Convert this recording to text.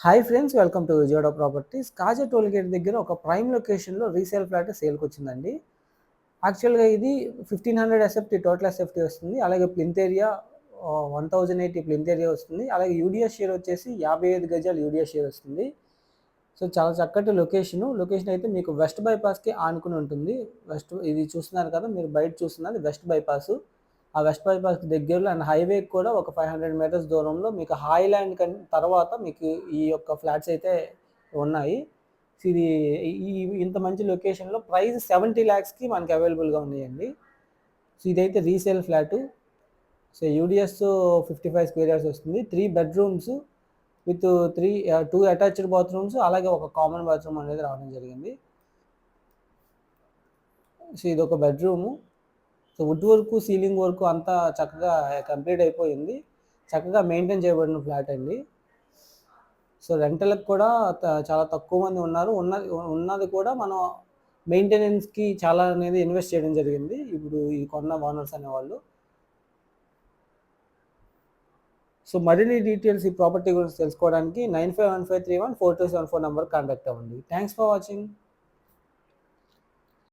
Hi friends, welcome to Vijayawada properties. Kaja toll gate దగ్గర ఒక prime లొకేషన్లో రీసేల్ ఫ్లాట్ సేల్కి వచ్చిందండి. యాక్చువల్గా ఇది 1500 ఎస్ఎఫ్టీ టోటల్ ఎస్ఎఫ్టీ వస్తుంది. అలాగే ప్లింత్ ఏరియా 1080 ప్లింత్ ఏరియా వస్తుంది. అలాగే యూడిఎస్ షేర్ వచ్చేసి 55 గజాలు యూడిఎస్ షేర్ వస్తుంది. సో చాలా చక్కటి లొకేషన్ అయితే మీకు వెస్ట్ బైపాస్కి ఆనుకుని ఉంటుంది. ఇది చూస్తున్నారు కదా, మీరు బయట చూస్తున్నది వెస్ట్ బైపాస్. ఆ వెస్ట్ బైపాస్ దగ్గరలో అండ్ హైవేకి కూడా ఒక 500 మీటర్స్ దూరంలో మీకు హాయిలాండ్ తర్వాత మీకు ఈ యొక్క ఫ్లాట్స్ అయితే ఉన్నాయి. ఇది ఇంత మంచి లొకేషన్లో ప్రైస్ 70 lakhsకి మనకి అవైలబుల్గా ఉన్నాయండి. సో ఇదైతే resale flat. So UDS 55 square yards వస్తుంది. 3 బెడ్రూమ్స్ విత్ 2 అటాచ్డ్ బాత్రూమ్స్, అలాగే ఒక కామన్ బాత్రూమ్ అనేది రావడం జరిగింది. సో ఇది ఒక bedroom. So wood work, ceiling work అంతా చక్కగా కంప్లీట్ అయిపోయింది. చక్కగా మెయింటైన్ చేయబడిన ఫ్లాట్ అండి. సో రెంటలకు కూడా చాలా తక్కువ మంది ఉన్నారు. ఉన్నది కూడా మనం మెయింటెనెన్స్కి చాలా అనేది ఇన్వెస్ట్ చేయడం జరిగింది ఇప్పుడు ఈ కొన్న ఓనర్స్ అనేవాళ్ళు. సో మరిన్ని డీటెయిల్స్ ఈ ప్రాపర్టీ గురించి తెలుసుకోవడానికి 9515314274 నెంబర్ కాంటాక్ట్ అవ్వండి. Thanks for watching.